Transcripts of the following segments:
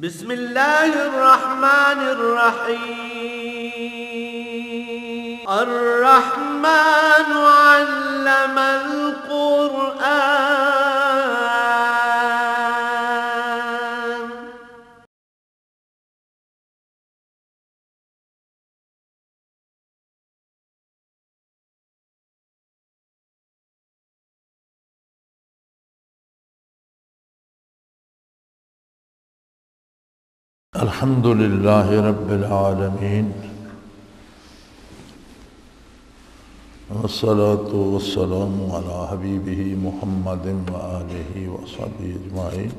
بسم الله الرحمن الرحيم الرحمن علم القرآن الحمد لله رب العالمين والصلاة والسلام على حبيبه محمد وآله وصحبه أجمعين.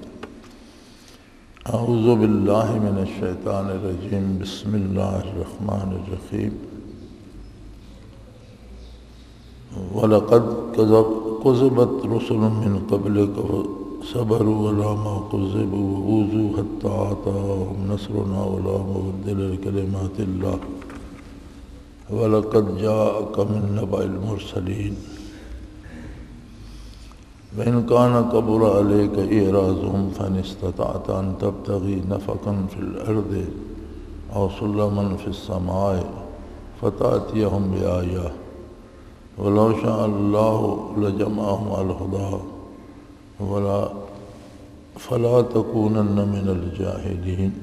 أعوذ بالله من الشيطان الرجيم. بسم الله الرحمن الرحيم. وَلَقَدْ كَذَبَتْ رُسُلٌ مِّن قَبْلِكَ صبروا ولا ما كذبوا وأوذوا حتى أتاهم نصرنا ولا مبدل لكلمات الله ولقد جاءك من نبأ المرسلين وإن كان كبر عليك إعراضهم فإن استطعت أن تبتغي نفقا في الأرض أو سلما في السماء فتأتيهم بآية ولو شاء الله لجمعهم على الهدى فلا تكونن من الجاهلين.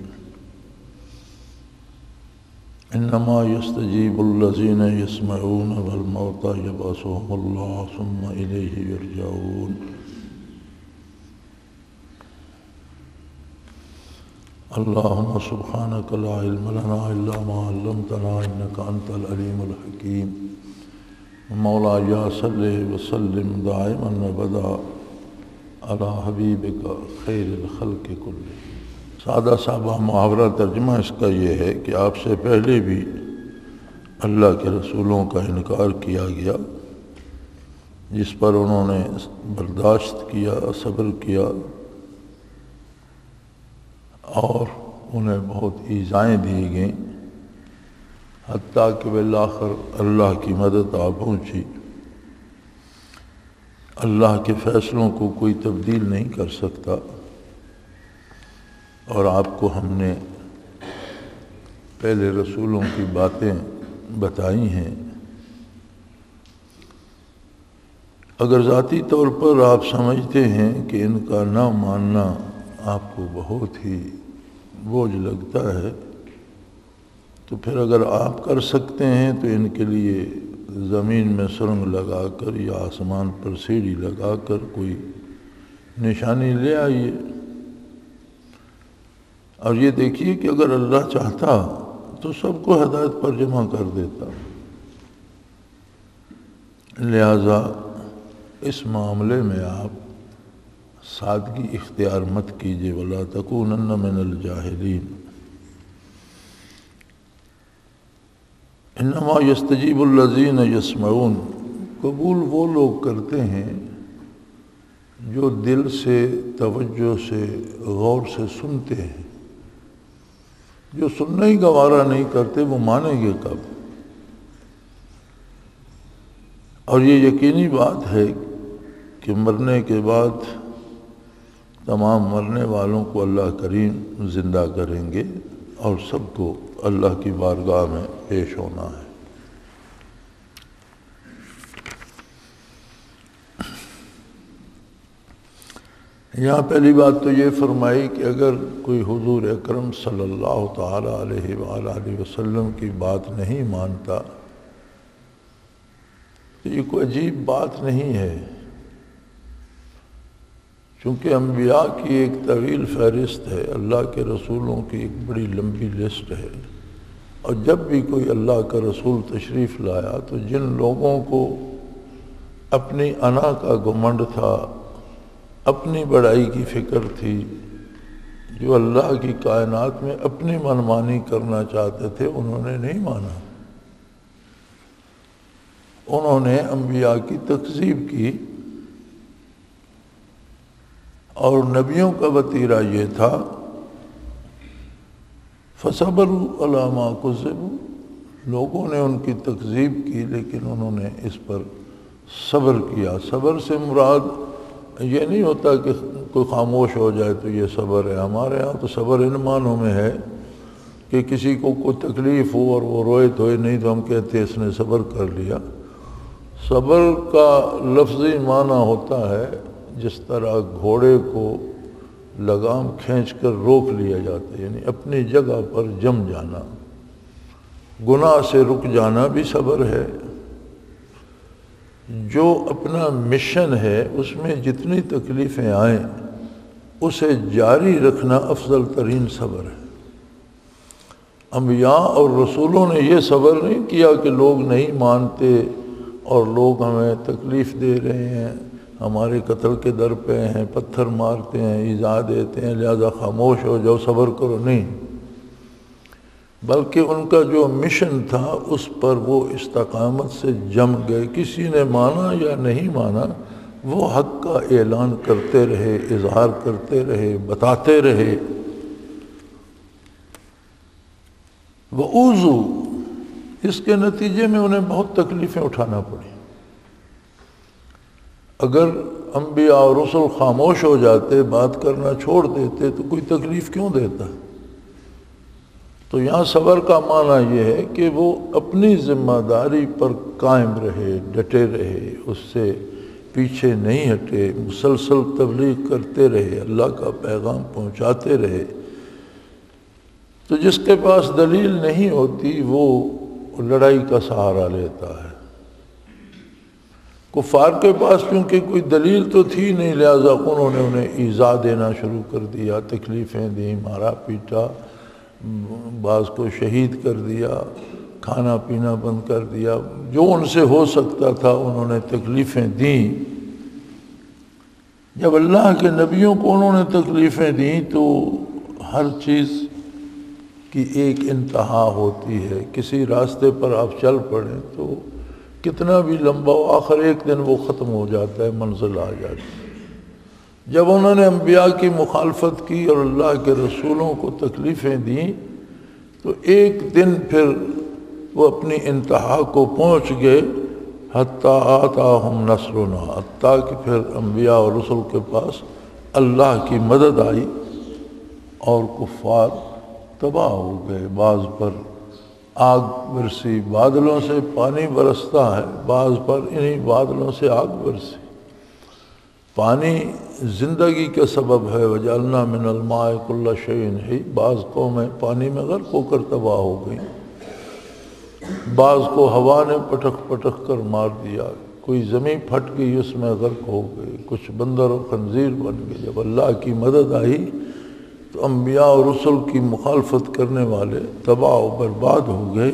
إنما يستجيب الذين يسمعون والموتى يبعثهم الله ثم إليه يرجعون. اللهم سبحانك لا علم لنا إلا ما علمتنا إنك أنت العليم الحكيم. مولاي صل وسلم دائما أبدا علی حبیبک خیر الخلق کل. سادہ صاحبہ محاورہ ترجمہ اس کا یہ ہے کہ آپ سے پہلے بھی اللہ کے رسولوں کا انکار کیا گیا جس پر انہوں نے برداشت کیا، صبر کیا اور انہیں بہت ایذائیں دی گئیں حتیٰ کہ بالآخر اللہ کی مدد آ پہنچی. اللہ کے فیصلوں کو کوئی تبدیل نہیں کر سکتا اور آپ کو ہم نے پہلے رسولوں کی باتیں بتائی ہیں. اگر ذاتی طور پر آپ سمجھتے ہیں کہ ان کا نہ ماننا آپ کو بہت ہی بوجھ لگتا ہے تو پھر اگر آپ کر سکتے ہیں تو ان کے لیے زمین میں سرنگ لگا کر یا آسمان پر سیڑھی لگا کر کوئی نشانی لے آئیے اور یہ دیکھیے کہ اگر اللہ چاہتا تو سب کو ہدایت پر جمع کر دیتا. لہذا اس معاملے میں آپ سادگی اختیار مت کیجیے. وَلَا تَكُونَنَّ مِنَ الْجَاهِلِينَ. انما یستجیب الذین یسمعون. قبول وہ لوگ کرتے ہیں جو دل سے، توجہ سے، غور سے سنتے ہیں. جو سننا ہی گوارا نہیں کرتے وہ مانیں گے کب؟ اور یہ یقینی بات ہے کہ مرنے کے بعد تمام مرنے والوں کو اللہ کریم زندہ کریں گے اور سب کو اللہ کی بارگاہ میں پیش ہونا ہے. یہاں پہلی بات تو یہ فرمائی کہ اگر کوئی حضور اکرم صلی اللہ تعالیٰ علیہ وآلہ وسلم کی بات نہیں مانتا تو یہ کوئی عجیب بات نہیں ہے، چونکہ انبیاء کی ایک طویل فہرست ہے، اللہ کے رسولوں کی ایک بڑی لمبی لسٹ ہے. اور جب بھی کوئی اللہ کا رسول تشریف لایا تو جن لوگوں کو اپنی انا کا گھمنڈ تھا، اپنی بڑائی کی فکر تھی، جو اللہ کی کائنات میں اپنی منمانی کرنا چاہتے تھے، انہوں نے نہیں مانا. انہوں نے انبیاء کی تکذیب کی اور نبیوں کا وتیرہ یہ تھا فَصَبَرُوا عَلَىٰ مَا كُذِّبُوا. لوگوں نے ان کی تکذیب کی لیکن انہوں نے اس پر صبر کیا. صبر سے مراد یہ نہیں ہوتا کہ کوئی خاموش ہو جائے تو یہ صبر ہے. ہمارے ہاں تو صبر ان معنوں میں ہے کہ کسی کو کوئی تکلیف ہو اور وہ روئے تو نہیں تو ہم کہتے ہیں اس نے صبر کر لیا. صبر کا لفظی معنی ہوتا ہے جس طرح گھوڑے کو لگام کھینچ کر روک لیا جاتا ہے، یعنی اپنی جگہ پر جم جانا. گناہ سے رک جانا بھی صبر ہے. جو اپنا مشن ہے اس میں جتنی تکلیفیں آئیں اسے جاری رکھنا افضل ترین صبر ہے. انبیاء اور رسولوں نے یہ صبر نہیں کیا کہ لوگ نہیں مانتے اور لوگ ہمیں تکلیف دے رہے ہیں، ہمارے قتل کے در پہ ہیں، پتھر مارتے ہیں، ایذا دیتے ہیں، لہذا خاموش ہو جاؤ صبر کرو. نہیں، بلکہ ان کا جو مشن تھا اس پر وہ استقامت سے جم گئے. کسی نے مانا یا نہیں مانا وہ حق کا اعلان کرتے رہے، اظہار کرتے رہے، بتاتے رہے. وَأُوذُوا، اس کے نتیجے میں انہیں بہت تکلیفیں اٹھانا پڑی. اگر انبیاء اور رسول خاموش ہو جاتے، بات کرنا چھوڑ دیتے تو کوئی تکلیف کیوں دیتا؟ تو یہاں صبر کا معنی یہ ہے کہ وہ اپنی ذمہ داری پر قائم رہے، ڈٹے رہے، اس سے پیچھے نہیں ہٹے، مسلسل تبلیغ کرتے رہے، اللہ کا پیغام پہنچاتے رہے. تو جس کے پاس دلیل نہیں ہوتی وہ لڑائی کا سہارا لیتا ہے. کفار کے پاس کیونکہ کوئی دلیل تو تھی نہیں، لہذا انہوں نے انہیں ایذا دینا شروع کر دیا، تکلیفیں دیں، مارا پیٹا، بعض کو شہید کر دیا، کھانا پینا بند کر دیا. جو ان سے ہو سکتا تھا انہوں نے تکلیفیں دیں. جب اللہ کے نبیوں کو انہوں نے تکلیفیں دیں تو ہر چیز کی ایک انتہا ہوتی ہے. کسی راستے پر آپ چل پڑیں تو کتنا بھی لمبا ہو، آخر ایک دن وہ ختم ہو جاتا ہے، منزل آ جاتی ہے. جب انہوں نے انبیاء کی مخالفت کی اور اللہ کے رسولوں کو تکلیفیں دیں تو ایک دن پھر وہ اپنی انتہا کو پہنچ گئے. حتیٰ آتاہم نصرنا، حتیٰ کہ پھر انبیاء اور رسول کے پاس اللہ کی مدد آئی اور کفار تباہ ہو گئے. بعض پر آگ برسی، بادلوں سے پانی برستا ہے، بعض پر انہی بادلوں سے آگ برسی. پانی زندگی کا سبب ہے. وجعلنا من الماء کل شیء حی. بعض قومیں پانی میں غرق ہو کر تباہ ہو گئیں، بعض کو ہوا نے پٹک پٹک کر مار دیا، کوئی زمین پھٹ گئی اس میں غرق ہو گئی، کچھ بندر و خنزیر بن گئے. جب اللہ کی مدد آئی تو انبیاء اور رسل کی مخالفت کرنے والے تباہ و برباد ہو گئے.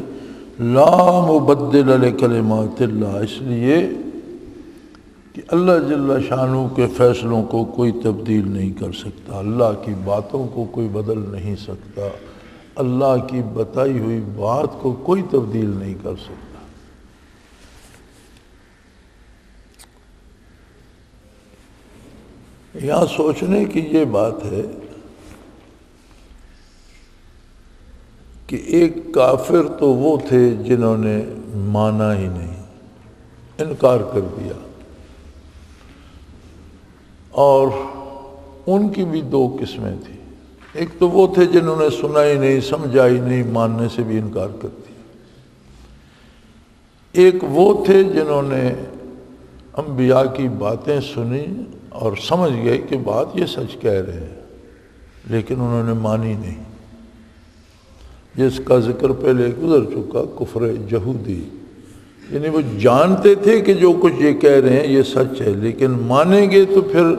لا مبدل لکلمات اللہ، اس لیے کہ اللہ جل شانہ کے فیصلوں کو کوئی تبدیل نہیں کر سکتا، اللہ کی باتوں کو کوئی بدل نہیں سکتا، اللہ کی بتائی ہوئی بات کو کوئی تبدیل نہیں کر سکتا. یہاں سوچنے کی یہ بات ہے کہ ایک کافر تو وہ تھے جنہوں نے مانا ہی نہیں، انکار کر دیا، اور ان کی بھی دو قسمیں تھیں. ایک تو وہ تھے جنہوں نے سنا ہی نہیں، سمجھا ہی نہیں، ماننے سے بھی انکار کر دیا. ایک وہ تھے جنہوں نے انبیاء کی باتیں سنی اور سمجھ گئے کہ بات یہ سچ کہہ رہے ہیں، لیکن انہوں نے مانی نہیں. جس کا ذکر پہلے گزر چکا، کفر یہودی، یعنی وہ جانتے تھے کہ جو کچھ یہ کہہ رہے ہیں یہ سچ ہے، لیکن مانیں گے تو پھر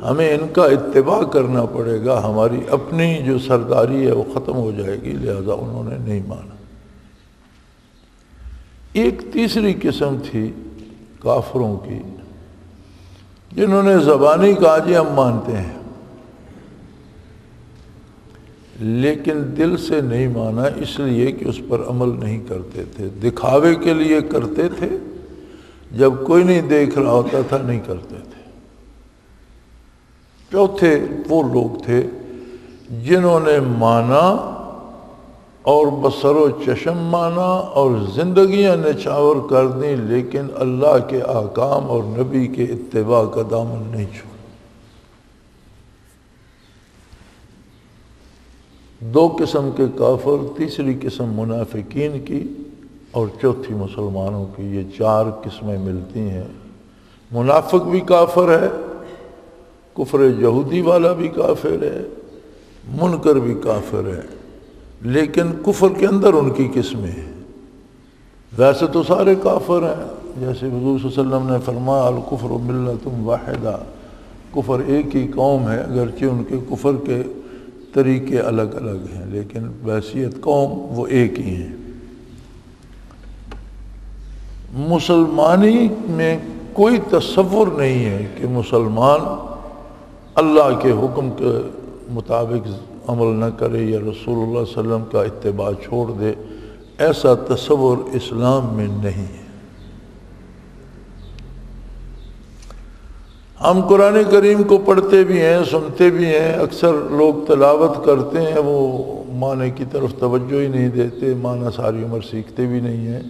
ہمیں ان کا اتباع کرنا پڑے گا، ہماری اپنی جو سرداری ہے وہ ختم ہو جائے گی، لہذا انہوں نے نہیں مانا. ایک تیسری قسم تھی کافروں کی جنہوں نے زبانی کہا جی ہم مانتے ہیں، لیکن دل سے نہیں مانا، اس لیے کہ اس پر عمل نہیں کرتے تھے، دکھاوے کے لیے کرتے تھے، جب کوئی نہیں دیکھ رہا ہوتا تھا نہیں کرتے تھے. چوتھے وہ لوگ تھے جنہوں نے مانا اور بصر و چشم مانا اور زندگیاں نچھاور کر دیں، لیکن اللہ کے احکام اور نبی کے اتباع کا دامن نہیں چھوڑا. دو قسم کے کافر، تیسری قسم منافقین کی اور چوتھی مسلمانوں کی، یہ چار قسمیں ملتی ہیں۔ منافق بھی کافر ہے، کفر یہودی والا بھی کافر ہے، منکر بھی کافر ہے، لیکن کفر کے اندر ان کی قسمیں ہیں۔ ویسے تو سارے کافر ہیں، جیسے حضور صلی اللہ علیہ وسلم نے فرمایا الکفر ملت واحدہ، کفر ایک ہی قوم ہے، اگرچہ ان کے کفر کے طریقے الگ الگ ہیں لیکن بحیثیت قوم وہ ایک ہی ہیں۔ مسلمانی میں کوئی تصور نہیں ہے کہ مسلمان اللہ کے حکم کے مطابق عمل نہ کرے یا رسول اللہ صلی اللہ علیہ وسلم کا اتباع چھوڑ دے، ایسا تصور اسلام میں نہیں ہے۔ ہم قرآن کریم کو پڑھتے بھی ہیں، سنتے بھی ہیں، اکثر لوگ تلاوت کرتے ہیں، وہ معنی کی طرف توجہ ہی نہیں دیتے، معنی ساری عمر سیکھتے بھی نہیں ہیں۔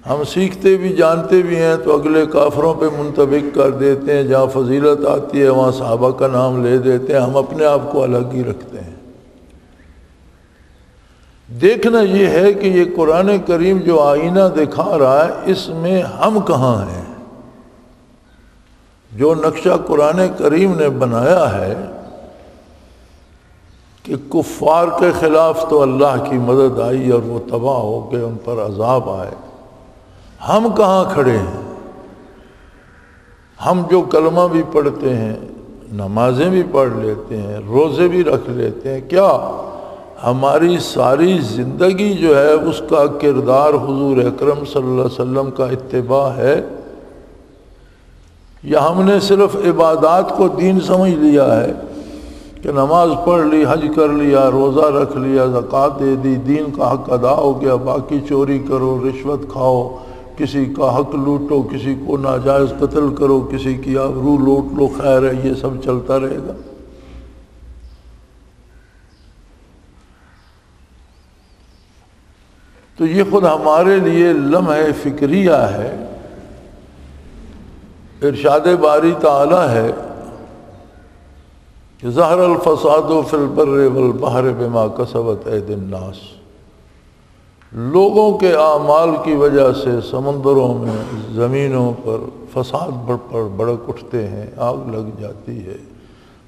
ہم سیکھتے بھی جانتے بھی ہیں تو اگلے کافروں پہ منطبق کر دیتے ہیں، جہاں فضیلت آتی ہے وہاں صحابہ کا نام لے دیتے ہیں، ہم اپنے آپ کو الگ ہی رکھتے ہیں۔ دیکھنا یہ ہے کہ یہ قرآن کریم جو آئینہ دکھا رہا ہے اس میں ہم کہاں ہیں۔ جو نقشہ قرآن کریم نے بنایا ہے کہ کفار کے خلاف تو اللہ کی مدد آئی اور وہ تباہ ہو کے ان پر عذاب آئے، ہم کہاں کھڑے ہیں؟ ہم جو کلمہ بھی پڑھتے ہیں، نمازیں بھی پڑھ لیتے ہیں، روزے بھی رکھ لیتے ہیں، کیا ہماری ساری زندگی جو ہے اس کا کردار حضور اکرم صلی اللہ علیہ وسلم کا اتباع ہے، یا ہم نے صرف عبادات کو دین سمجھ لیا ہے کہ نماز پڑھ لی، حج کر لیا، روزہ رکھ لیا، زکوٰۃ دے دی، دین کا حق ادا ہو گیا، باقی چوری کرو، رشوت کھاؤ، کسی کا حق لوٹو، کسی کو ناجائز قتل کرو، کسی کی آبرو لوٹ لو، خیر ہے، یہ سب چلتا رہے گا۔ تو یہ خود ہمارے لیے لمحہ فکریہ ہے۔ ارشاد باری تعالی ہے کہ ظہر الفساد فی البر والبحر بما کسبت ایدی الناس، لوگوں کے اعمال کی وجہ سے سمندروں میں، زمینوں پر فساد بڑک اٹھتے ہیں، آگ لگ جاتی ہے،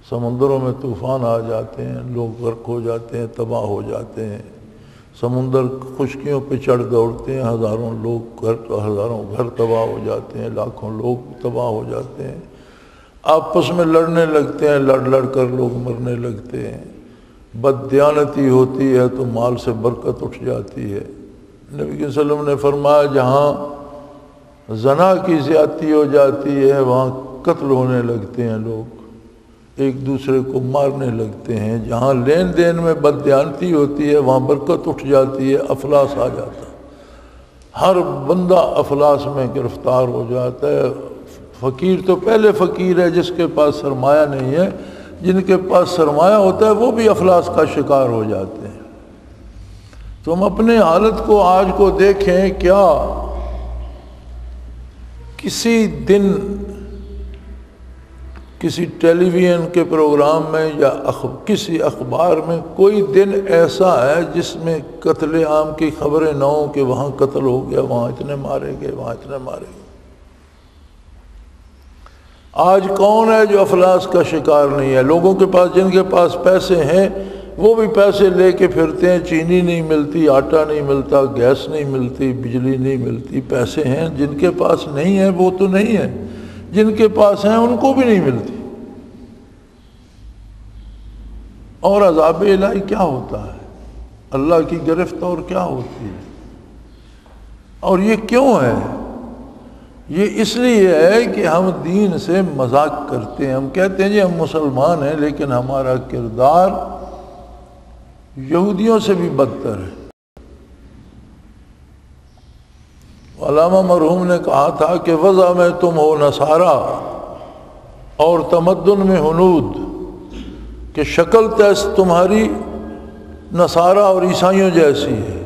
سمندروں میں طوفان آ جاتے ہیں، لوگ غرق ہو جاتے ہیں، تباہ ہو جاتے ہیں، سمندر خشکیوں پہ چڑھ دوڑتے ہیں، ہزاروں گھر تباہ ہو جاتے ہیں، لاکھوں لوگ تباہ ہو جاتے ہیں، آپس میں لڑنے لگتے ہیں، لڑ لڑ کر لوگ مرنے لگتے ہیں، بددیانتی ہوتی ہے تو مال سے برکت اٹھ جاتی ہے۔ نبی صلی اللہ علیہ وسلم نے فرمایا جہاں زنا کی زیادتی ہو جاتی ہے وہاں قتل ہونے لگتے ہیں، لوگ ایک دوسرے کو مارنے لگتے ہیں، جہاں لین دین میں بددیانتی ہوتی ہے وہاں برکت اٹھ جاتی ہے، افلاس آ جاتا ہے، ہر بندہ افلاس میں گرفتار ہو جاتا ہے۔ فقیر تو پہلے فقیر ہے جس کے پاس سرمایہ نہیں ہے، جن کے پاس سرمایہ ہوتا ہے وہ بھی افلاس کا شکار ہو جاتے ہیں۔ تو ہم اپنے حالت کو آج کو دیکھیں، کیا کسی دن کسی ٹیلی ویژن کے پروگرام میں یا کسی اخبار میں کوئی دن ایسا ہے جس میں قتل عام کی خبریں نہ ہوں کہ وہاں قتل ہو گیا، وہاں اتنے مارے گئے، وہاں اتنے مارے گئے؟ آج کون ہے جو افلاس کا شکار نہیں ہے؟ لوگوں کے پاس، جن کے پاس پیسے ہیں وہ بھی پیسے لے کے پھرتے ہیں، چینی نہیں ملتی، آٹا نہیں ملتا، گیس نہیں ملتی، بجلی نہیں ملتی، پیسے ہیں۔ جن کے پاس نہیں ہے وہ تو نہیں ہے، جن کے پاس ہیں ان کو بھی نہیں ملتی۔ اور عذاب الہی کیا ہوتا ہے؟ اللہ کی گرفت اور کیا ہوتی ہے؟ اور یہ کیوں ہے؟ یہ اس لیے ہے کہ ہم دین سے مذاق کرتے ہیں۔ ہم کہتے ہیں جی ہم مسلمان ہیں، لیکن ہمارا کردار یہودیوں سے بھی بدتر ہے۔ علامہ مرحوم نے کہا تھا کہ وضع میں تم ہو نصارا اور تمدن میں ہنود، کہ شکل تیس تمہاری نصارا اور عیسائیوں جیسی ہے،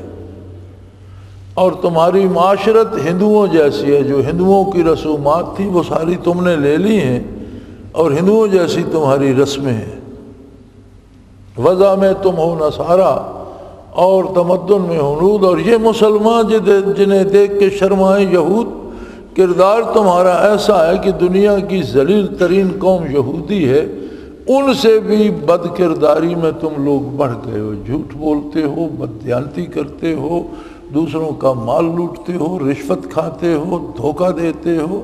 اور تمہاری معاشرت ہندوؤں جیسی ہے، جو ہندوؤں کی رسومات تھیں وہ ساری تم نے لے لی ہیں، اور ہندوؤں جیسی تمہاری رسمیں ہیں۔ وضع میں تم ہو نصارا اور تمدن میں ہنود، اور یہ مسلمان جنہیں دیکھ کے شرمائیں یہود، کردار تمہارا ایسا ہے کہ دنیا کی ذلیل ترین قوم یہودی ہے، ان سے بھی بد کرداری میں تم لوگ بڑھ گئے ہو، جھوٹ بولتے ہو، بددیانتی کرتے ہو، دوسروں کا مال لوٹتے ہو، رشوت کھاتے ہو، دھوکہ دیتے ہو،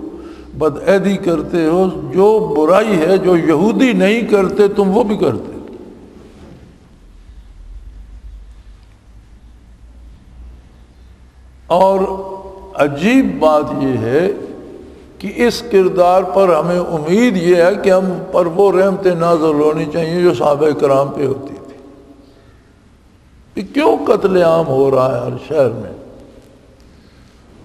بدعہدی کرتے ہو، جو برائی ہے جو یہودی نہیں کرتے تم وہ بھی کرتے۔ اور عجیب بات یہ ہے کہ اس کردار پر ہمیں امید یہ ہے کہ ہم پر وہ رحمتیں نازل ہونی چاہیے جو صحابہ کرام پہ ہوتی تھی۔ کہ کیوں قتل عام ہو رہا ہے ہر شہر میں؟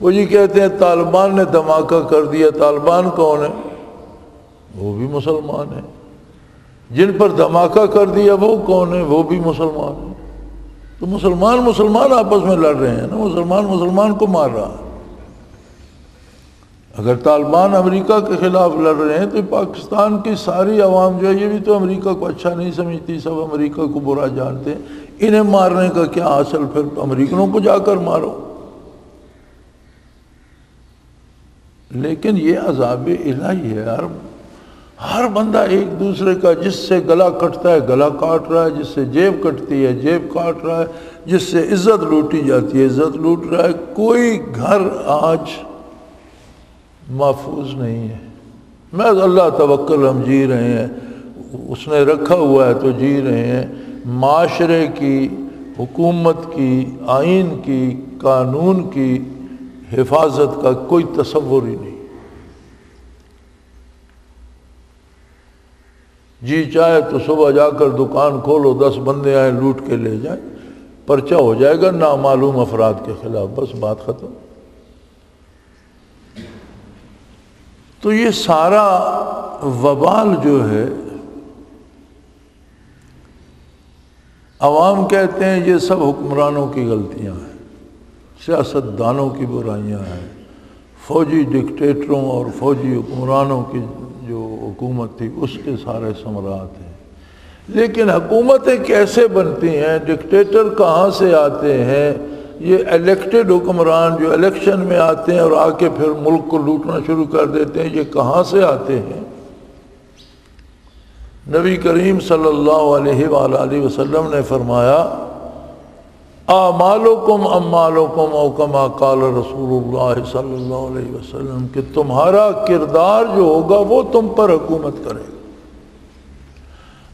وہ جی کہتے ہیں طالبان نے دھماکہ کر دیا۔ طالبان کون ہے؟ وہ بھی مسلمان ہیں۔ جن پر دھماکہ کر دیا وہ کون ہے؟ وہ بھی مسلمان ہیں۔ تو مسلمان آپس میں لڑ رہے ہیں نا، مسلمان کو مار رہا ہے۔ اگر طالبان امریکہ کے خلاف لڑ رہے ہیں تو پاکستان کی ساری عوام جو ہے یہ بھی تو امریکہ کو اچھا نہیں سمجھتی، سب امریکہ کو برا جانتے ہیں۔ انہیں مارنے کا کیا حاصل؟ پھر امریکنوں کو جا کر مارو۔ لیکن یہ عذاب الہی ہے، ہر بندہ ایک دوسرے کا، جس سے گلا کٹتا ہے گلا کاٹ رہا ہے، جس سے جیب کٹتی ہے جیب کاٹ رہا ہے، جس سے عزت لوٹی جاتی ہے عزت لوٹ رہا ہے۔ کوئی گھر آج محفوظ نہیں ہے۔ محض اللہ توکل ہم جی رہے ہیں، اس نے رکھا ہوا ہے تو جی رہے ہیں۔ معاشرے کی، حکومت کی، آئین کی، قانون کی حفاظت کا کوئی تصور ہی نہیں۔ جی چاہے تو صبح جا کر دکان کھولو، 10 بندے آئیں لوٹ کے لے جائیں، پرچہ ہو جائے گا نامعلوم افراد کے خلاف، بس بات ختم۔ تو یہ سارا وبال جو ہے، عوام کہتے ہیں یہ سب حکمرانوں کی غلطیاں ہیں، سیاست دانوں کی برائیاں ہیں، فوجی ڈکٹیٹروں اور فوجی حکمرانوں کی جو حکومت تھی اس کے سارے ثمرات ہیں۔ لیکن حکومتیں کیسے بنتی ہیں؟ ڈکٹیٹر کہاں سے آتے ہیں؟ یہ الیکٹڈ حکمران جو الیکشن میں آتے ہیں اور آ کے پھر ملک کو لوٹنا شروع کر دیتے ہیں، یہ کہاں سے آتے ہیں؟ نبی کریم صلی اللہ علیہ وآلہ وسلم نے فرمایا اعمالکم اموالکم او کما قال رسول اللہ صلی اللہ علیہ وسلم، کہ تمہارا کردار جو ہوگا وہ تم پر حکومت کرے گا۔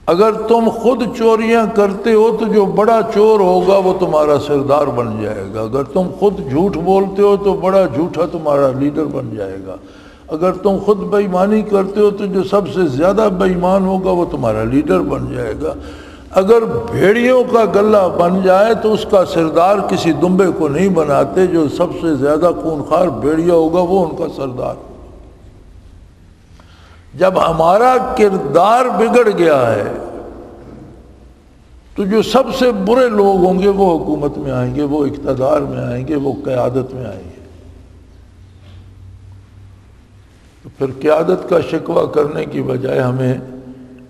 اگر تم خود چوریاں کرتے ہو تو جو بڑا چور ہوگا وہ تمہارا سردار بن جائے گا۔ اگر تم خود جھوٹ بولتے ہو تو بڑا جھوٹا تمہارا لیڈر بن جائے گا۔ اگر تم خود بے ایمانی کرتے ہو تو جو سب سے زیادہ بے ایمان ہوگا وہ تمہارا لیڈر بن جائے گا۔ اگر بھیڑیوں کا گلہ بن جائے تو اس کا سردار کسی دمبے کو نہیں بناتے، جو سب سے زیادہ خونخوار بھیڑیا ہوگا وہ ان کا سردار ہوگا۔ جب ہمارا کردار بگڑ گیا ہے تو جو سب سے برے لوگ ہوں گے وہ حکومت میں آئیں گے، وہ اقتدار میں آئیں گے، وہ قیادت میں آئیں گے۔ تو پھر قیادت کا شکوہ کرنے کی بجائے ہمیں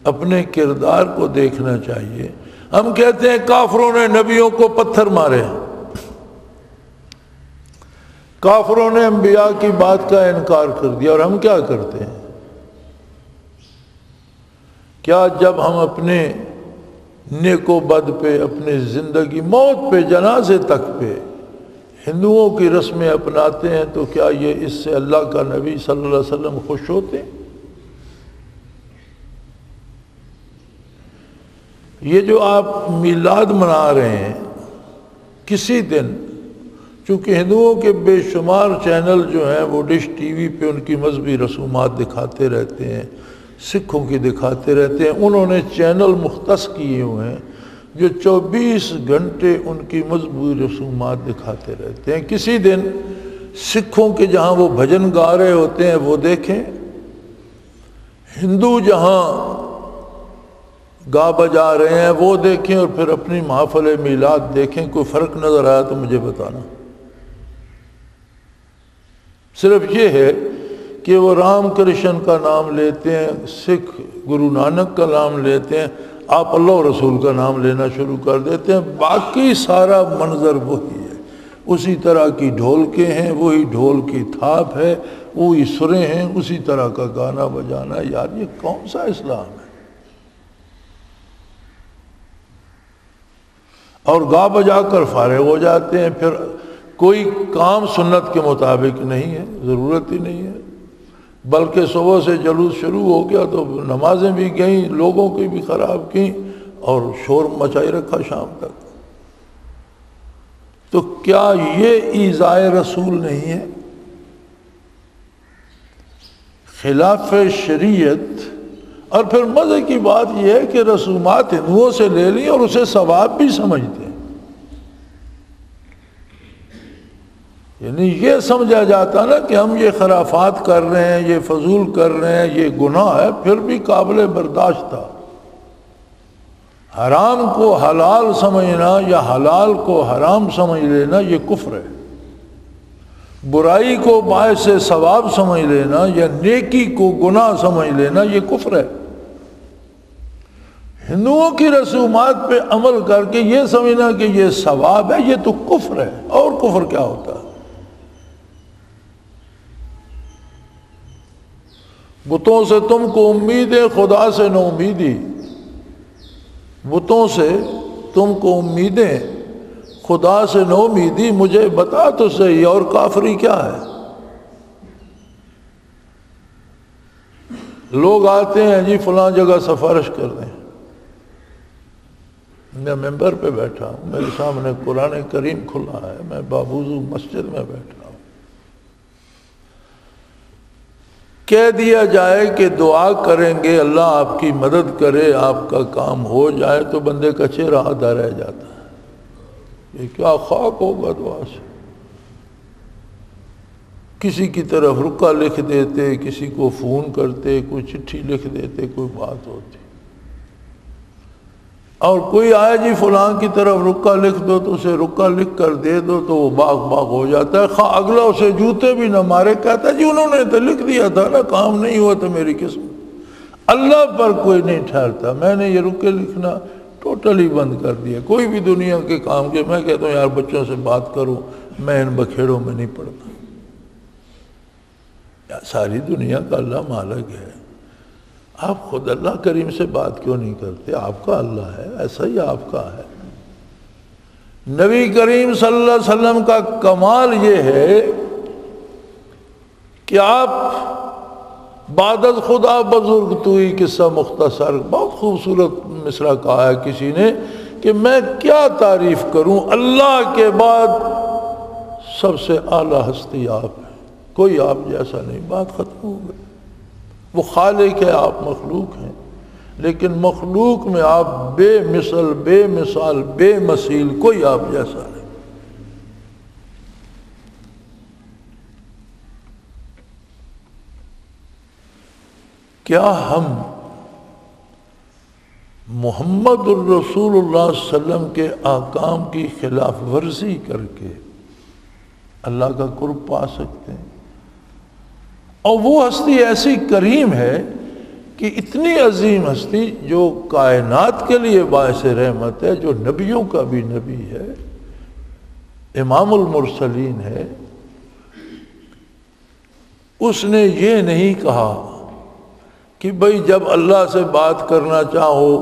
اپنے کردار کو دیکھنا چاہیے۔ ہم کہتے ہیں کافروں نے نبیوں کو پتھر مارے، کافروں نے انبیاء کی بات کا انکار کر دیا، اور ہم کیا کرتے ہیں؟ کیا جب ہم اپنے نیک و بد پہ، اپنی زندگی موت پہ، جنازے تک پہ ہندوؤں کی رسمیں اپناتے ہیں تو کیا یہ اس سے اللہ کا نبی صلی اللہ علیہ وسلم خوش ہوتے ہیں؟ یہ جو آپ میلاد منا رہے ہیں کسی دن، چونکہ ہندوؤں کے بے شمار چینل جو ہیں وہ ڈش ٹی وی پہ ان کی مذہبی رسومات دکھاتے رہتے ہیں، سکھوں کی دکھاتے رہتے ہیں، انہوں نے چینل مختص کیے ہوئے ہیں جو 24 گھنٹے ان کی مذہبی رسومات دکھاتے رہتے ہیں۔ کسی دن سکھوں کے جہاں وہ بھجن گا رہے ہوتے ہیں وہ دیکھیں، ہندو جہاں گا بجا رہے ہیں وہ دیکھیں، اور پھر اپنی محفل میلاد دیکھیں۔ کوئی فرق نظر آیا تو مجھے بتانا۔ صرف یہ ہے کہ وہ رام کرشن کا نام لیتے ہیں، سکھ گرو نانک کا نام لیتے ہیں، آپ اللہ و رسول کا نام لینا شروع کر دیتے ہیں، باقی سارا منظر وہی ہے، اسی طرح کی ڈھولکے ہیں، وہی ڈھول کی تھاپ ہے، وہی سریں ہیں، اسی طرح کا گانا بجانا ہے۔ یار یہ کون سا اسلام ہے؟ اور گا بجا کر فارغ ہو جاتے ہیں، پھر کوئی کام سنت کے مطابق نہیں ہے، ضرورت ہی نہیں ہے، بلکہ صبح سے جلوس شروع ہو گیا تو نمازیں بھی گئیں، لوگوں کی بھی خراب کیں اور شور مچائی رکھا شام تک۔ تو کیا یہ ایذائے رسول نہیں ہے؟ خلاف شریعت۔ اور پھر مزے کی بات یہ ہے کہ رسومات ہندوؤں سے لے لی اور اسے ثواب بھی سمجھتے ہیں، یعنی یہ سمجھا جاتا نا کہ ہم یہ خرافات کر رہے ہیں، یہ فضول کر رہے ہیں، یہ گناہ ہے، پھر بھی قابل برداشت تھا۔ حرام کو حلال سمجھنا یا حلال کو حرام سمجھ لینا یہ کفر ہے، برائی کو باعث ثواب سمجھ لینا یا نیکی کو گناہ سمجھ لینا یہ کفر ہے۔ ہندوؤں کی رسومات پہ عمل کر کے یہ سمجھنا کہ یہ ثواب ہے، یہ تو کفر ہے۔ اور کفر کیا ہوتا ہے؟ بتوں سے تم کو امید ہے، خدا سے نو امیدی۔ بتوں سے تم کو امیدیں، خدا سے نو امیدی، مجھے بتا تو صحیح اور کافری کیا ہے؟ لوگ آتے ہیں جی فلاں جگہ سفارش کر دیں، میں ممبر پہ بیٹھا ہوں، میرے سامنے قرآن کریم کھلا ہے، میں بابوزو مسجد میں بیٹھا ہوں، کہہ دیا جائے کہ دعا کریں گے اللہ آپ کی مدد کرے، آپ کا کام ہو جائے، تو بندے کا چہرہ آدھا رہ جاتا ہے۔ یہ کیا خاک ہوگا دعا سے؟ کسی کی طرف رکا لکھ دیتے، کسی کو فون کرتے، کوئی چٹھی لکھ دیتے، کوئی بات ہوتی، اور کوئی آئے جی فلاں کی طرف رکا لکھ دو تو اسے رکا لکھ کر دے دو تو وہ باغ باغ ہو جاتا ہے، خواہ اگلا اسے جوتے بھی نہ مارے، کہتا ہے جی انہوں نے تو لکھ دیا تھا نا، کام نہیں ہوا تو میری قسمت۔ اللہ پر کوئی نہیں ٹھہرتا۔ میں نے یہ رکے لکھنا ٹوٹلی بند کر دیا، کوئی بھی دنیا کے کام کے، میں کہتا ہوں یار بچوں سے بات کرو، میں ان بکھیڑوں میں نہیں پڑتا۔ ساری دنیا کا اللہ مالک ہے، آپ خود اللہ کریم سے بات کیوں نہیں کرتے؟ آپ کا اللہ ہے، ایسا ہی آپ کا ہے۔ نبی کریم صلی اللہ علیہ وسلم کا کمال یہ ہے کہ آپ بعد از خدا بزرگ توئی، قصہ مختصر، بہت خوبصورت مصرع کہا ہے کسی نے کہ میں کیا تعریف کروں، اللہ کے بعد سب سے اعلیٰ ہستی آپ ہے، کوئی آپ جیسا نہیں، بات ختم ہو گئی۔ وہ خالق ہے، آپ مخلوق ہیں، لیکن مخلوق میں آپ بے مثل، بے مثال، بے مثیل، کوئی آپ جیسا نہیں۔ کیا ہم محمد الرسول اللہ صلی اللہ علیہ وسلم کے احکام کی خلاف ورزی کر کے اللہ کا قرب پا سکتے ہیں؟ اور وہ ہستی ایسی کریم ہے کہ اتنی عظیم ہستی جو کائنات کے لیے باعث رحمت ہے، جو نبیوں کا بھی نبی ہے، امام المرسلین ہے، اس نے یہ نہیں کہا کہ بھئی جب اللہ سے بات کرنا چاہو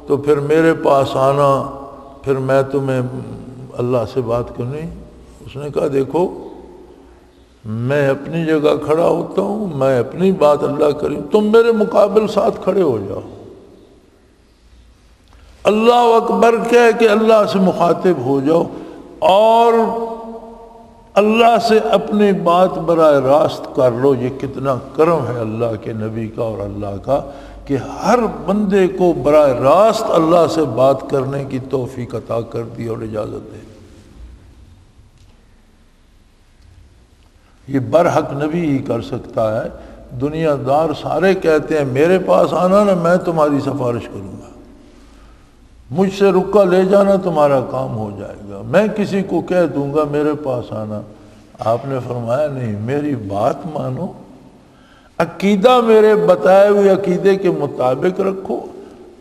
تو پھر میرے پاس آنا، پھر میں تمہیں اللہ سے بات کرنی۔ اس نے کہا دیکھو میں اپنی جگہ کھڑا ہوتا ہوں، میں اپنی بات اللہ کریں، تم میرے مقابل ساتھ کھڑے ہو جاؤ، اللہ اکبر کہہ کہ اللہ سے مخاطب ہو جاؤ، اور اللہ سے اپنی بات براہ راست کر لو۔ یہ کتنا کرم ہے اللہ کے نبی کا اور اللہ کا کہ ہر بندے کو براہ راست اللہ سے بات کرنے کی توفیق عطا کر دی اور اجازت دے۔ یہ برحق نبی ہی کر سکتا ہے۔ دنیا دار سارے کہتے ہیں میرے پاس آنا نا، میں تمہاری سفارش کروں گا، مجھ سے رکا لے جانا، تمہارا کام ہو جائے گا، میں کسی کو کہہ دوں گا میرے پاس آنا۔ آپ نے فرمایا نہیں، میری بات مانو، عقیدہ میرے بتائے ہوئے عقیدے کے مطابق رکھو،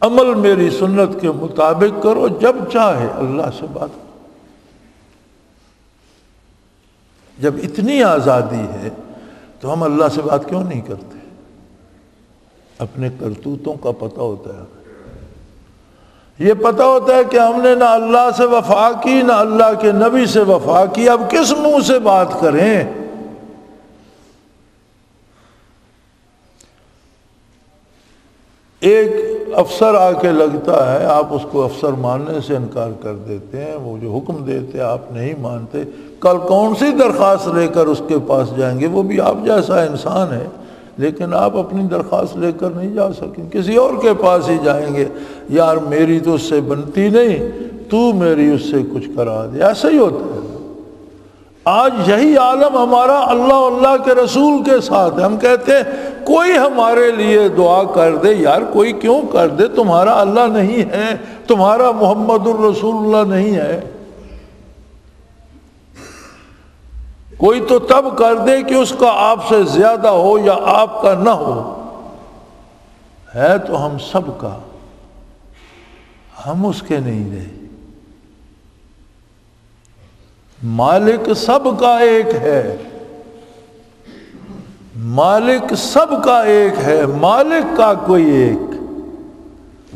عمل میری سنت کے مطابق کرو، جب چاہے اللہ سے بات کرو۔ جب اتنی آزادی ہے تو ہم اللہ سے بات کیوں نہیں کرتے؟ اپنے کرتوتوں کا پتہ ہوتا ہے، یہ پتہ ہوتا ہے کہ ہم نے نہ اللہ سے وفا کی نہ اللہ کے نبی سے وفا کی، اب کس منہ سے بات کریں؟ ایک افسر آ کے لگتا ہے، آپ اس کو افسر ماننے سے انکار کر دیتے ہیں، وہ جو حکم دیتے آپ نہیں مانتے، کل کون سی درخواست لے کر اس کے پاس جائیں گے؟ وہ بھی آپ جیسا انسان ہے، لیکن آپ اپنی درخواست لے کر نہیں جا سکیں، کسی اور کے پاس ہی جائیں گے، یار میری تو اس سے بنتی نہیں، تو میری اس سے کچھ کرا دے۔ ایسا ہی ہوتا ہے۔ آج یہی عالم ہمارا اللہ اللہ کے رسول کے ساتھ ہے۔ ہم کہتے ہیں کوئی ہمارے لیے دعا کر دے، یار کوئی کیوں کر دے؟ تمہارا اللہ نہیں ہے، تمہارا محمد الرسول اللہ نہیں ہے۔ کوئی تو تب کر دے کہ اس کا آپ سے زیادہ ہو یا آپ کا نہ ہو، ہے تو ہم سب کا، ہم اس کے نہیں رہے۔ مالک سب کا ایک ہے، مالک سب کا ایک ہے، مالک کا کوئی ایک،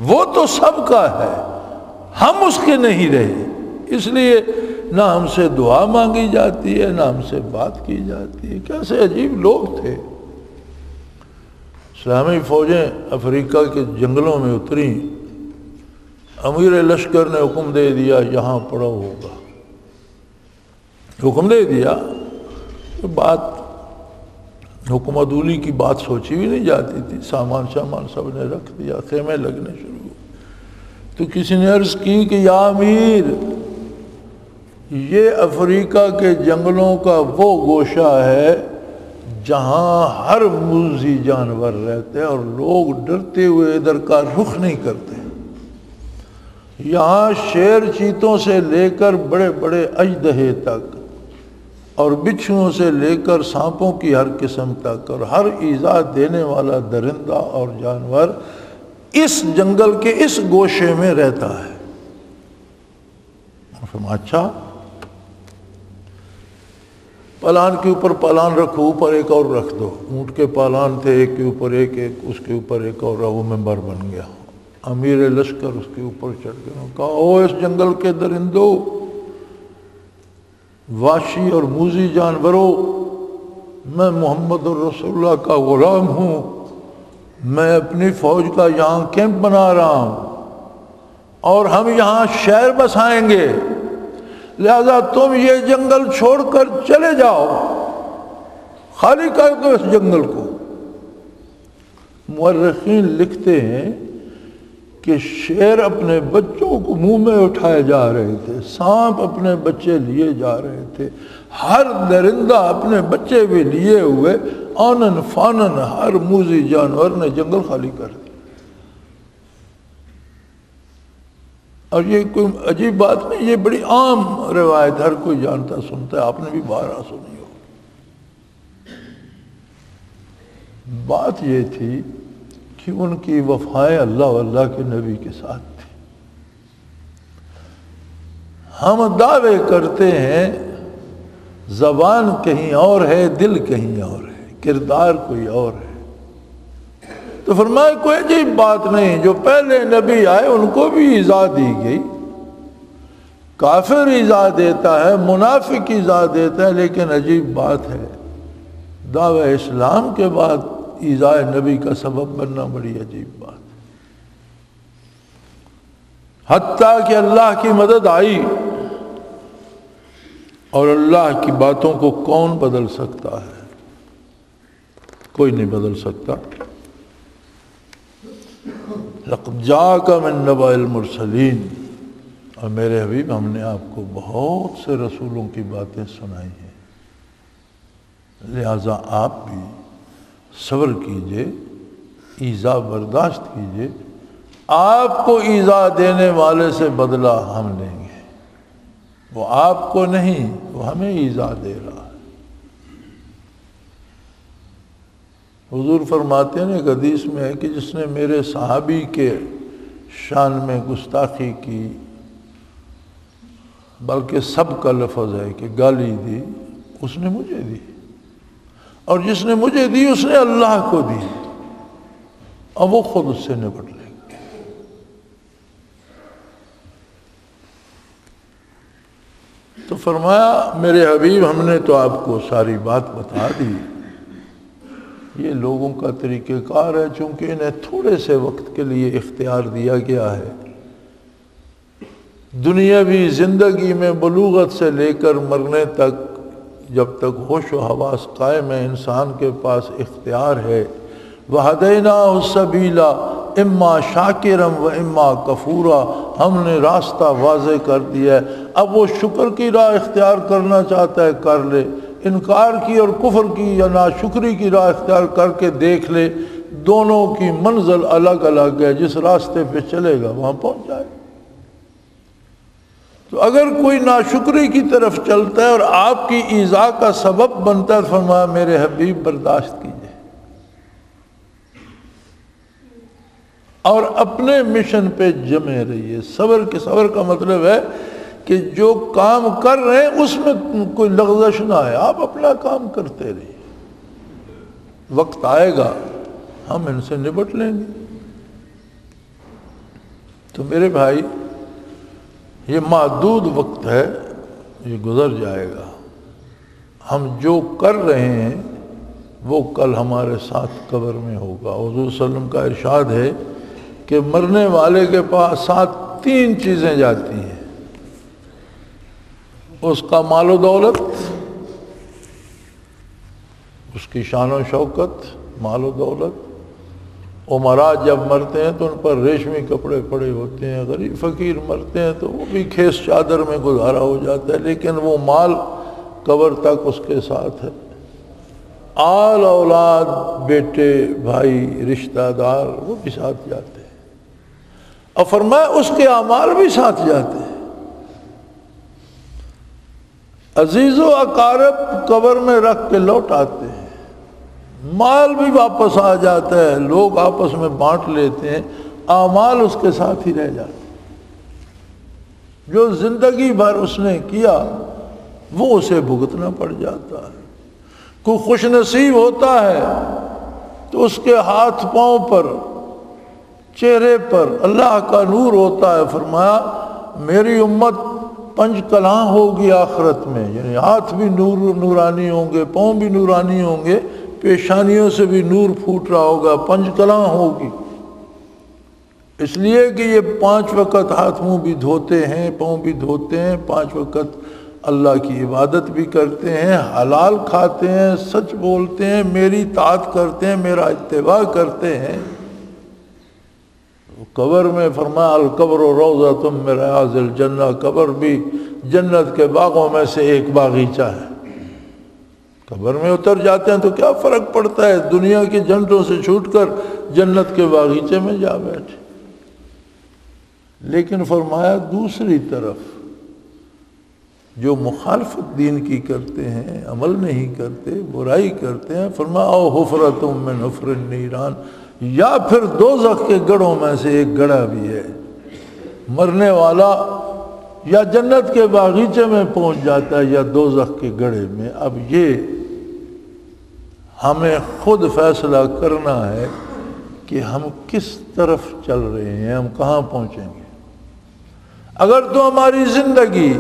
وہ تو سب کا ہے، ہم اس کے نہیں رہے۔ اس لیے نہ ہم سے دعا مانگی جاتی ہے، نہ ہم سے بات کی جاتی ہے۔ کیسے عجیب لوگ تھے۔ اسلامی فوجیں افریقہ کے جنگلوں میں اتری، امیر لشکر نے حکم دے دیا یہاں پڑاؤ ہوگا، حکم دے دیا، بات حکم عدولی کی بات سوچی بھی نہیں جاتی تھی، سامان سب نے رکھ دیا، خیمے لگنے شروع ہوئے۔ تو کسی نے عرض کی کہ یا امیر، یہ افریقہ کے جنگلوں کا وہ گوشہ ہے جہاں ہر موذی جانور رہتے ہیں اور لوگ ڈرتے ہوئے ادھر کا رخ نہیں کرتے۔ یہاں شیر چیتوں سے لے کر بڑے بڑے اژدہے تک اور بچھوؤں سے لے کر سانپوں کی ہر قسم تک اور ہر ایذا دینے والا درندہ اور جانور اس جنگل کے اس گوشے میں رہتا ہے۔ اچھا، پالان کے اوپر پالان رکھو، اوپر ایک اور رکھ دو۔ اونٹ کے پالان تھے، ایک کے اوپر ایک، اس کے اوپر ایک اور، وہ ممبر بن گیا۔ امیر لشکر اس کے اوپر چڑھ گیا، کہا او اس جنگل کے درندوں، وحشی اور موذی جانوروں، میں محمد الرسول اللہ کا غلام ہوں، میں اپنی فوج کا یہاں کیمپ بنا رہا ہوں اور ہم یہاں شہر بسائیں گے، لہذا تم یہ جنگل چھوڑ کر چلے جاؤ، خالی کر دو اس جنگل کو۔ مورخین لکھتے ہیں کہ شیر اپنے بچوں کو منہ میں اٹھائے جا رہے تھے، سانپ اپنے بچے لیے جا رہے تھے، ہر درندہ اپنے بچے بھی لیے ہوئے، آنن فانن ہر موذی جانور نے جنگل خالی کر دیا۔ اور یہ کوئی عجیب بات نہیں، یہ بڑی عام روایت، ہر کوئی جانتا سنتا ہے، آپ نے بھی بارہا سنی ہو۔ بات یہ تھی کہ ان کی وفائیں اللہ واللہ کے نبی کے ساتھ تھی۔ ہم دعوے کرتے ہیں، زبان کہیں اور ہے، دل کہیں اور ہے، کردار کوئی اور ہے۔ تو فرمایا کوئی عجیب بات نہیں، جو پہلے نبی آئے ان کو بھی ایذا دی گئی، کافر ایذا دیتا ہے، منافق ایذا دیتا ہے، لیکن عجیب بات ہے دعوی اسلام کے بعد ایذاء نبی کا سبب بننا بڑی عجیب بات ہے۔ حتیٰ کہ اللہ کی مدد آئی، اور اللہ کی باتوں کو کون بدل سکتا ہے؟ کوئی نہیں بدل سکتا۔ لَقَدْ جَاءَكَ مِن نَّبَإِ الْمُرْسَلِينَ، اور میرے حبیب ہم نے آپ کو بہت سے رسولوں کی باتیں سنائی ہیں، لہذا آپ بھی صبر کیجئے، ایذا برداشت کیجئے، آپ کو ایذا دینے والے سے بدلہ ہم لیں گے، وہ آپ کو نہیں، وہ ہمیں ایذا دے رہا ہے۔ حضور فرماتے ہیں ایک حدیث میں ہے کہ جس نے میرے صحابی کے شان میں گستاخی کی، بلکہ سب کا لفظ ہے کہ گالی دی، اس نے مجھے دی، اور جس نے مجھے دی اس نے اللہ کو دی، اور وہ خود اس سے نپٹ لے گا۔ تو فرمایا میرے حبیب ہم نے تو آپ کو ساری بات بتا دی، یہ لوگوں کا طریقہ کار ہے، چونکہ انہیں تھوڑے سے وقت کے لیے اختیار دیا گیا ہے، دنیاوی زندگی میں بلوغت سے لے کر مرنے تک جب تک ہوش و حواس قائم ہے انسان کے پاس اختیار ہے۔ وَهَدَيْنَاهُ السَّبِيلَ اِمَّا شَاكِرًا وَإِمَّا كَفُورًا، ہم نے راستہ واضح کر دیا ہے، اب وہ شکر کی راہ اختیار کرنا چاہتا ہے کر لے، انکار کی اور کفر کی یا ناشکری کی راہ اختیار کر کے دیکھ لے، دونوں کی منزل الگ الگ ہے، جس راستے پہ چلے گا وہاں پہنچ جائے گا۔ تو اگر کوئی ناشکری کی طرف چلتا ہے اور آپ کی ایذا کا سبب بنتا ہے، فرمایا میرے حبیب برداشت کیجئے اور اپنے مشن پہ جمے رہیے۔ صبر کا مطلب ہے کہ جو کام کر رہے ہیں اس میں کوئی لغزش نہ آئے، آپ اپنا کام کرتے رہیے، وقت آئے گا ہم ان سے نپٹ لیں گے۔ تو میرے بھائی یہ محدود وقت ہے، یہ گزر جائے گا، ہم جو کر رہے ہیں وہ کل ہمارے ساتھ قبر میں ہوگا۔ حضور صلی اللہ علیہ وسلم کا ارشاد ہے کہ مرنے والے کے پاس ساتھ 3 چیزیں جاتی ہیں، اس کا مال و دولت، اس کی شان و شوکت، مال و دولت۔ عمراء جب مرتے ہیں تو ان پر ریشمی کپڑے پڑے ہوتے ہیں، غریب فقیر مرتے ہیں تو وہ بھی خیس چادر میں گزارا ہو جاتا ہے، لیکن وہ مال قبر تک اس کے ساتھ ہے۔ آل اولاد، بیٹے، بھائی، رشتہ دار، وہ بھی ساتھ جاتے ہیں، اور فرمایا اس کے اعمال بھی ساتھ جاتے ہیں۔ عزیز و اقارب قبر میں رکھ کے لوٹ آتے ہیں، مال بھی واپس آ جاتا ہے، لوگ آپس میں بانٹ لیتے ہیں، اعمال اس کے ساتھ ہی رہ جاتے ہیں۔ جو زندگی بھر اس نے کیا وہ اسے بھگتنا پڑ جاتا ہے۔ کوئی خوش نصیب ہوتا ہے تو اس کے ہاتھ پاؤں پر، چہرے پر اللہ کا نور ہوتا ہے۔ فرمایا میری امت 5 کلاں ہوگی آخرت میں، یعنی ہاتھ بھی نورانی ہوں گے، پاؤں بھی نورانی ہوں گے، پیشانیوں سے بھی نور پھوٹ رہا ہوگا، 5 کلاں ہوگی، اس لیے کہ یہ 5 وقت ہاتھ منہ بھی دھوتے ہیں، پاؤں بھی دھوتے ہیں، 5 وقت اللہ کی عبادت بھی کرتے ہیں، حلال کھاتے ہیں، سچ بولتے ہیں، میری اطاعت کرتے ہیں، میرا اتباع کرتے ہیں۔ قبر میں فرمایا القبر روضۃ من ریاض الجنہ، قبر بھی جنت کے باغوں میں سے ایک باغیچہ ہے۔ قبر میں اتر جاتے ہیں تو کیا فرق پڑتا ہے، دنیا کی جنتوں سے چھوٹ کر جنت کے باغیچے میں جا بیٹھے۔ لیکن فرمایا دوسری طرف جو مخالفت دین کی کرتے ہیں، عمل نہیں کرتے، برائی کرتے ہیں، فرمایا او حفرۃ من حفر النیران، یا پھر دوزخ کے گڑھوں میں سے ایک گڑھا بھی ہے۔ مرنے والا یا جنت کے باغیچے میں پہنچ جاتا ہے یا دوزخ کے گڑھے میں۔ اب یہ ہمیں خود فیصلہ کرنا ہے کہ ہم کس طرف چل رہے ہیں، ہم کہاں پہنچیں گے۔ اگر تو ہماری زندگی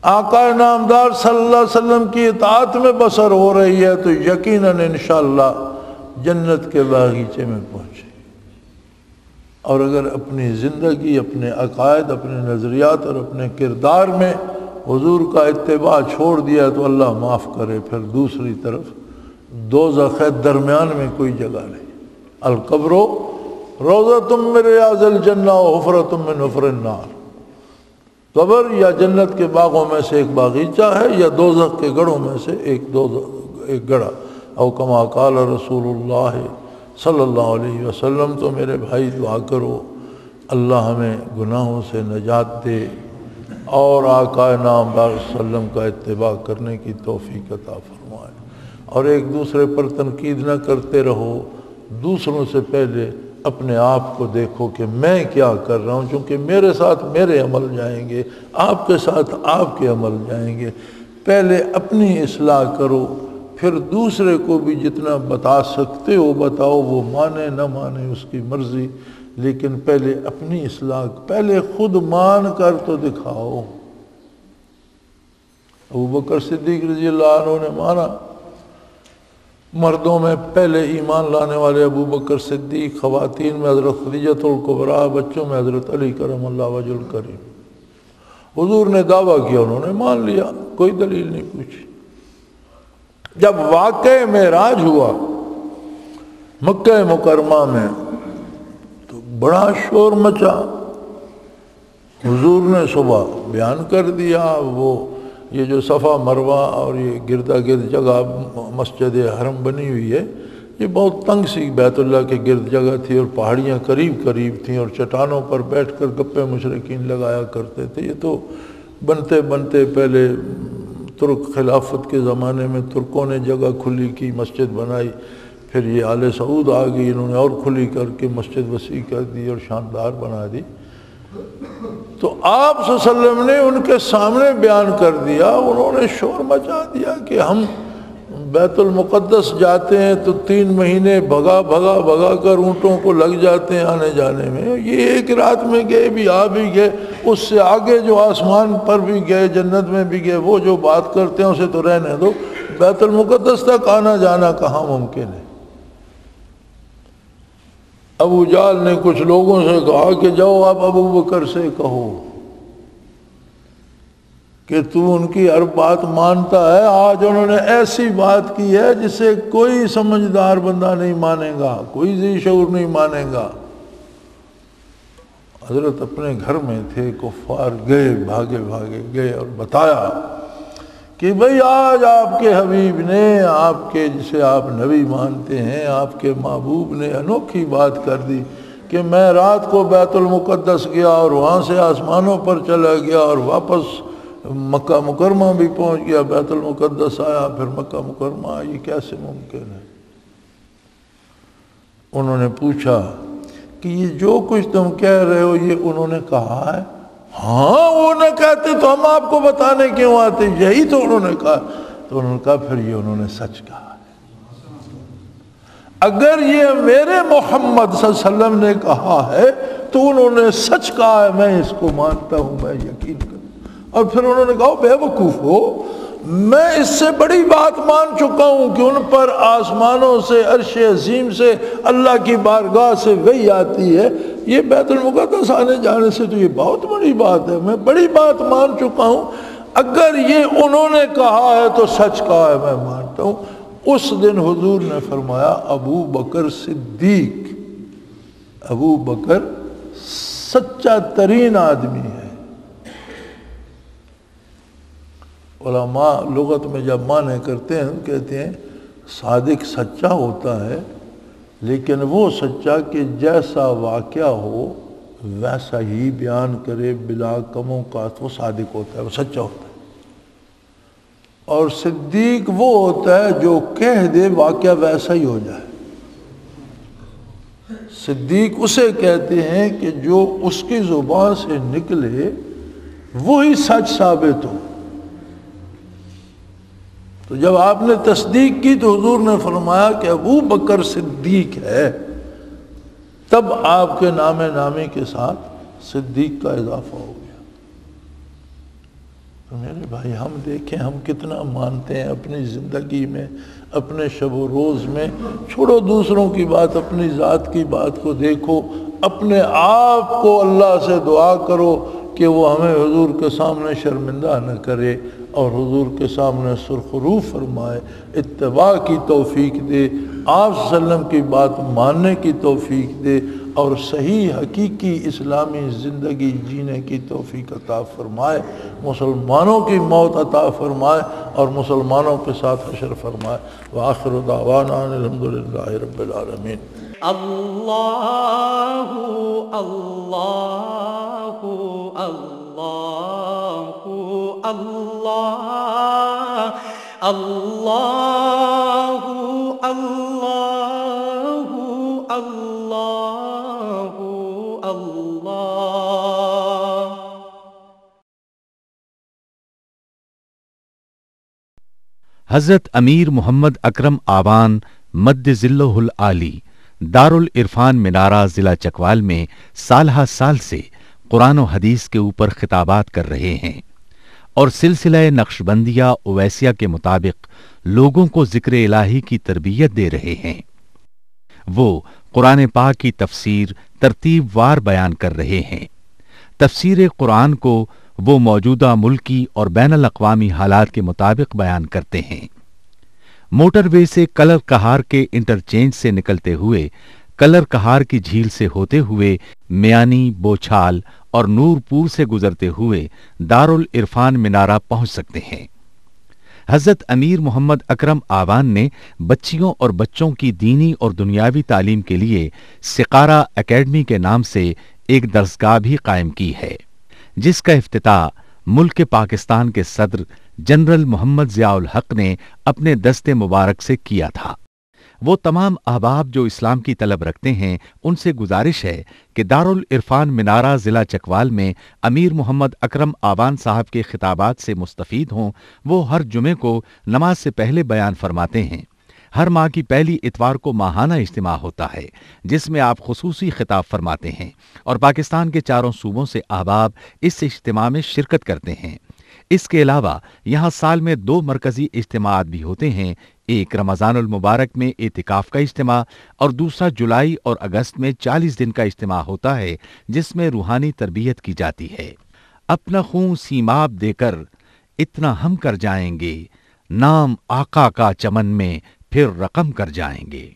آقا نامدار صلی اللہ علیہ وسلم کی اطاعت میں بسر ہو رہی ہے تو یقیناً انشاءاللہ جنت کے باغیچے میں پہنچے، اور اگر اپنی زندگی، اپنے عقائد، اپنے نظریات اور اپنے کردار میں حضور کا اتباع چھوڑ دیا تو اللہ معاف کرے، پھر دوسری طرف دوزخ ہے، درمیان میں کوئی جگہ نہیں۔ القبر روضۃ من ریاض الجنہ وحفرۃ من حفر النار، قبر یا جنت کے باغوں میں سے ایک باغیچہ ہے یا دوزخ کے گڑھوں میں سے ایک گڑھا۔ او کما قال رسول اللہ صلی اللہ علیہ وسلم۔ تو میرے بھائی دعا کرو اللہ ہمیں گناہوں سے نجات دے اور آقا نامدار صلی اللہ علیہ وسلم کا اتباع کرنے کی توفیق عطا فرمائے، اور ایک دوسرے پر تنقید نہ کرتے رہو، دوسروں سے پہلے اپنے آپ کو دیکھو کہ میں کیا کر رہا ہوں، چونکہ میرے ساتھ میرے عمل جائیں گے، آپ کے ساتھ آپ کے عمل جائیں گے۔ پہلے اپنی اصلاح کرو، پھر دوسرے کو بھی جتنا بتا سکتے ہو بتاؤ، وہ مانے نہ مانے اس کی مرضی، لیکن پہلے اپنی اصلاح، پہلے خود مان کر تو دکھاؤ۔ ابوبکر صدیق رضی اللہ عنہ نے مانا، مردوں میں پہلے ایمان لانے والے ابوبکر صدیق، خواتین میں حضرت خدیجہ الکبریٰ، بچوں میں حضرت علی کرم اللہ وجہ الکریم۔ حضور نے دعویٰ کیا، انہوں نے مان لیا، کوئی دلیل نہیں پوچھی۔ جب واقع معراج ہوا مکہ مکرمہ میں تو بڑا شور مچا۔ حضور نے صبح بیان کر دیا، وہ یہ جو صفا مروہ اور یہ گردا گرد جگہ مسجد حرم بنی ہوئی ہے، یہ بہت تنگ سی بیت اللہ کے گرد جگہ تھی، اور پہاڑیاں قریب قریب تھیں، اور چٹانوں پر بیٹھ کر گپے مشرکین لگایا کرتے تھے۔ یہ تو بنتے بنتے پہلے ترک خلافت کے زمانے میں ترکوں نے جگہ کھلی کی، مسجد بنائی، پھر یہ آل سعود آ گئی، انہوں نے اور کھلی کر کے مسجد وسیع کر دی اور شاندار بنا دی۔ تو آپ صلی اللہ علیہ وسلم نے ان کے سامنے بیان کر دیا، انہوں نے شور مچا دیا کہ ہم بیت المقدس جاتے ہیں تو 3 مہینے بھگا کر اونٹوں کو لگ جاتے ہیں آنے جانے میں، یہ ایک رات میں گئے بھی، آ بھی گئے، اس سے آگے جو آسمان پر بھی گئے، جنت میں بھی گئے، وہ جو بات کرتے ہیں اسے تو رہنے دو، بیت المقدس تک آنا جانا کہاں ممکن ہے۔ ابو جہل نے کچھ لوگوں سے کہا کہ جاؤ آپ ابو بکر سے کہو کہ تو ان کی ہر بات مانتا ہے۔ آج انہوں نے ایسی بات کی ہے جسے کوئی سمجھدار بندہ نہیں مانے گا، کوئی ذی شعور نہیں مانے گا۔ حضرت اپنے گھر میں تھے، کفار گئے، بھاگے گئے اور بتایا کہ بھئی آج آپ کے حبیب نے، آپ کے جسے آپ نبی مانتے ہیں، آپ کے محبوب نے انوکھی بات کر دی کہ میں رات کو بیت المقدس گیا اور وہاں سے آسمانوں پر چلا گیا اور واپس مکہ مکرمہ بھی پہنچ گیا، بیت المقدس آیا، پھر مکہ مکرمہ، یہ کیسے ممکن ہے؟ انہوں نے پوچھا کہ یہ جو کچھ تم کہہ رہے ہو یہ انہوں نے کہا ہے؟ ہاں، وہ نہ کہتے تو ہم آپ کو بتانے کیوں آتے، یہی تو انہوں نے کہا۔ تو انہوں نے کہا پھر یہ انہوں نے سچ کہا ہے، اگر یہ میرے محمد صلی اللہ علیہ وسلم نے کہا ہے تو انہوں نے سچ کہا ہے، میں اس کو مانتا ہوں، میں یقین کرتا ہوں۔ اور پھر انہوں نے کہا بے وقوف ہو، میں اس سے بڑی بات مان چکا ہوں کہ ان پر آسمانوں سے، عرش عظیم سے، اللہ کی بارگاہ سے وحی آتی ہے، یہ بیت المقدس آنے جانے سے تو یہ بہت بڑی بات ہے، میں بڑی بات مان چکا ہوں، اگر یہ انہوں نے کہا ہے تو سچ کہا ہے، میں مانتا ہوں۔ اس دن حضور نے فرمایا ابو بکر صدیق، ابو بکر سچا ترین آدمی ہے۔ علماء لغت میں جب معنی کرتے ہیں کہتے ہیں صادق سچا ہوتا ہے، لیکن وہ سچا کہ جیسا واقعہ ہو ویسا ہی بیان کرے بلا کم و کاست، وہ صادق ہوتا ہے، وہ سچا ہوتا ہے۔ اور صدیق وہ ہوتا ہے جو کہہ دے واقعہ ویسا ہی ہو جائے۔ صدیق اسے کہتے ہیں کہ جو اس کی زبان سے نکلے وہی سچ ثابت ہو۔ تو جب آپ نے تصدیق کی تو حضور نے فرمایا کہ ابو بکر صدیق ہے، تب آپ کے نام نامی کے ساتھ صدیق کا اضافہ ہو گیا۔ تو میرے بھائی ہم دیکھیں ہم کتنا مانتے ہیں اپنی زندگی میں، اپنے شب و روز میں، چھوڑو دوسروں کی بات، اپنی ذات کی بات کو دیکھو، اپنے آپ کو اللہ سے دعا کرو کہ وہ ہمیں حضور کے سامنے شرمندہ نہ کرے اور حضور کے سامنے سرخرو فرمائے، اتباع کی توفیق دے، آپ صلی اللہ علیہ وسلم کی بات ماننے کی توفیق دے، اور صحیح حقیقی اسلامی زندگی جینے کی توفیق عطا فرمائے، مسلمانوں کی موت عطا فرمائے اور مسلمانوں کے ساتھ حشر فرمائے۔ وآخر دعوانا الحمدللہ رب العالمین۔ اللہ اللہ اللہ اللہ اللہ اللہ اللہ حضرت امیر محمد اکرم آوان مد ذلہ العالی دارل عرفان منارہ ضلع چکوال میں سالہ سال سے قرآن و حدیث کے اوپر خطابات کر رہے ہیں اور سلسلہ نقشبندیہ اویسیہ کے مطابق لوگوں کو ذکر الہی کی تربیت دے رہے ہیں۔ وہ قرآن پاک کی تفسیر ترتیب وار بیان کر رہے ہیں۔ تفسیر قرآن کو وہ موجودہ ملکی اور بین الاقوامی حالات کے مطابق بیان کرتے ہیں۔ موٹر وے سے کلر کہار کے انٹرچینج سے نکلتے ہوئے کلر کہار کی جھیل سے ہوتے ہوئے میانی، بوچھال اور نور پور سے گزرتے ہوئے دارالعرفان منارہ پہنچ سکتے ہیں۔ حضرت امیر محمد اکرم آوان نے بچیوں اور بچوں کی دینی اور دنیاوی تعلیم کے لیے سقارہ اکیڈمی کے نام سے ایک درسگاہ بھی قائم کی ہے، جس کا افتتاح ملک پاکستان کے صدر جنرل محمد ضیاء الحق نے اپنے دست مبارک سے کیا تھا۔ وہ تمام احباب جو اسلام کی طلب رکھتے ہیں ان سے گزارش ہے کہ دارالعرفان منارہ ضلع چکوال میں امیر محمد اکرم آوان صاحب کے خطابات سے مستفید ہوں۔ وہ ہر جمعے کو نماز سے پہلے بیان فرماتے ہیں۔ ہر ماہ کی پہلی اتوار کو ماہانہ اجتماع ہوتا ہے جس میں آپ خصوصی خطاب فرماتے ہیں اور پاکستان کے چاروں صوبوں سے احباب اس اجتماع میں شرکت کرتے ہیں۔ اس کے علاوہ یہاں سال میں 2 مرکزی اجتماعات بھی ہوتے ہیں، ایک رمضان المبارک میں اعتکاف کا اجتماع اور دوسرا جولائی اور اگست میں 40 دن کا اجتماع ہوتا ہے جس میں روحانی تربیت کی جاتی ہے۔ اپنا خون سیماب دے کر اتنا ہم کر جائیں گے، نام آقا کا چمن میں پھر رقم کر جائیں گے۔